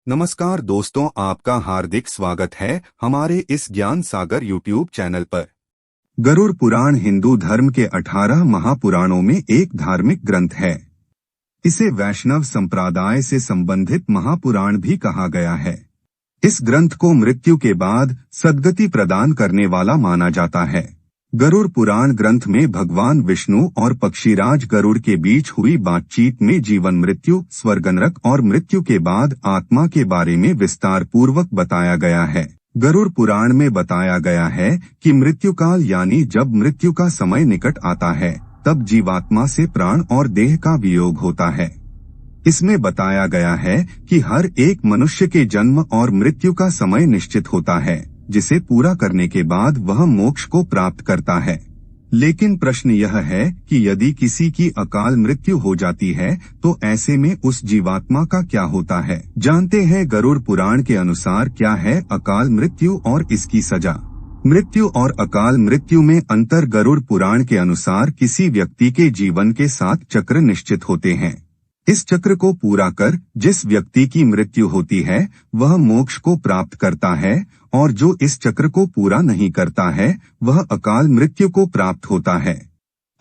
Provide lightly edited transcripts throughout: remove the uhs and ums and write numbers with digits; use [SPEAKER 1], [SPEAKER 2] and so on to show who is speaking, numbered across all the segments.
[SPEAKER 1] नमस्कार दोस्तों, आपका हार्दिक स्वागत है हमारे इस ज्ञान सागर यूट्यूब चैनल पर। गरुड़ पुराण हिंदू धर्म के 18 महापुराणों में एक धार्मिक ग्रंथ है। इसे वैष्णव संप्रदाय से संबंधित महापुराण भी कहा गया है। इस ग्रंथ को मृत्यु के बाद सद्गति प्रदान करने वाला माना जाता है। गरुड़ पुराण ग्रंथ में भगवान विष्णु और पक्षीराज गरुड़ के बीच हुई बातचीत में जीवन, मृत्यु, स्वर्ग, नरक और मृत्यु के बाद आत्मा के बारे में विस्तार पूर्वक बताया गया है। गरुड़ पुराण में बताया गया है कि मृत्युकाल यानी जब मृत्यु का समय निकट आता है तब जीवात्मा से प्राण और देह का वियोग होता है। इसमें बताया गया है कि हर एक मनुष्य के जन्म और मृत्यु का समय निश्चित होता है, जिसे पूरा करने के बाद वह मोक्ष को प्राप्त करता है। लेकिन प्रश्न यह है कि यदि किसी की अकाल मृत्यु हो जाती है तो ऐसे में उस जीवात्मा का क्या होता है। जानते हैं गरुड़ पुराण के अनुसार क्या है अकाल मृत्यु और इसकी सजा। मृत्यु और अकाल मृत्यु में अंतर। गरुड़ पुराण के अनुसार किसी व्यक्ति के जीवन के 7 चक्र निश्चित होते हैं। इस चक्र को पूरा कर जिस व्यक्ति की मृत्यु होती है वह मोक्ष को प्राप्त करता है, और जो इस चक्र को पूरा नहीं करता है वह अकाल मृत्यु को प्राप्त होता है।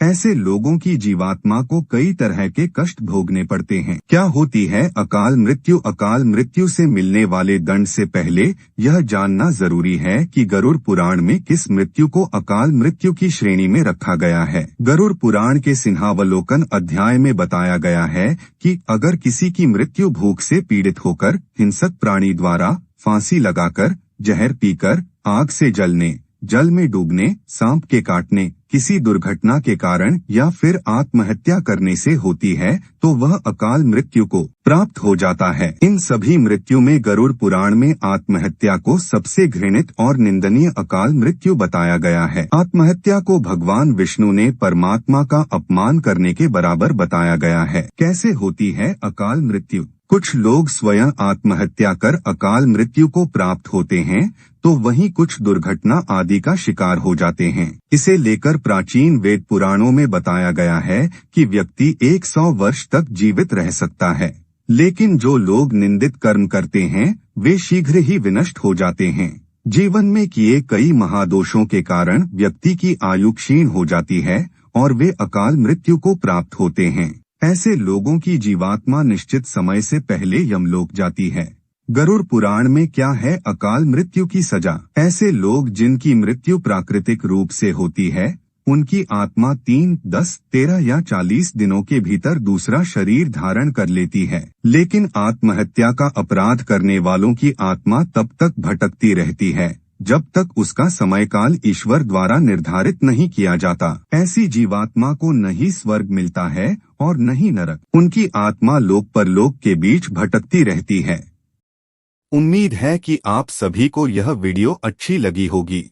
[SPEAKER 1] ऐसे लोगों की जीवात्मा को कई तरह के कष्ट भोगने पड़ते हैं। क्या होती है अकाल मृत्यु? अकाल मृत्यु से मिलने वाले दंड से पहले यह जानना जरूरी है कि गरुड़ पुराण में किस मृत्यु को अकाल मृत्यु की श्रेणी में रखा गया है। गरुड़ पुराण के सिंहावलोकन अध्याय में बताया गया है कि अगर किसी की मृत्यु भूख से पीड़ित होकर, हिंसक प्राणी द्वारा फांसी लगाकर, जहर पीकर, आग से जलने, जल में डूबने, सांप के काटने, किसी दुर्घटना के कारण या फिर आत्महत्या करने से होती है तो वह अकाल मृत्यु को प्राप्त हो जाता है। इन सभी मृत्यु में गरुड़ पुराण में आत्महत्या को सबसे घृणित और निंदनीय अकाल मृत्यु बताया गया है। आत्महत्या को भगवान विष्णु ने परमात्मा का अपमान करने के बराबर बताया गया है। कैसे होती है अकाल मृत्यु? कुछ लोग स्वयं आत्महत्या कर अकाल मृत्यु को प्राप्त होते हैं तो वहीं कुछ दुर्घटना आदि का शिकार हो जाते हैं। इसे लेकर प्राचीन वेद पुराणों में बताया गया है कि व्यक्ति 100 वर्ष तक जीवित रह सकता है। लेकिन जो लोग निंदित कर्म करते हैं वे शीघ्र ही विनष्ट हो जाते हैं। जीवन में किए कई महादोषों के कारण व्यक्ति की आयु क्षीण हो जाती है और वे अकाल मृत्यु को प्राप्त होते हैं। ऐसे लोगों की जीवात्मा निश्चित समय से पहले यमलोक जाती है। गरुड़ पुराण में क्या है अकाल मृत्यु की सजा? ऐसे लोग जिनकी मृत्यु प्राकृतिक रूप से होती है उनकी आत्मा 3, 10, 13 या 40 दिनों के भीतर दूसरा शरीर धारण कर लेती है। लेकिन आत्महत्या का अपराध करने वालों की आत्मा तब तक भटकती रहती है जब तक उसका समयकाल ईश्वर द्वारा निर्धारित नहीं किया जाता। ऐसी जीवात्मा को न ही स्वर्ग मिलता है और न ही नरक। उनकी आत्मा लोक परलोक के बीच भटकती रहती है। उम्मीद है कि आप सभी को यह वीडियो अच्छी लगी होगी।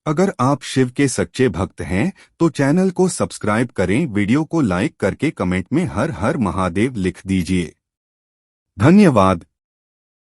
[SPEAKER 1] अगर आप शिव के सच्चे भक्त हैं तो चैनल को सब्सक्राइब करें, वीडियो को लाइक करके कमेंट में हर हर महादेव लिख दीजिए। धन्यवाद।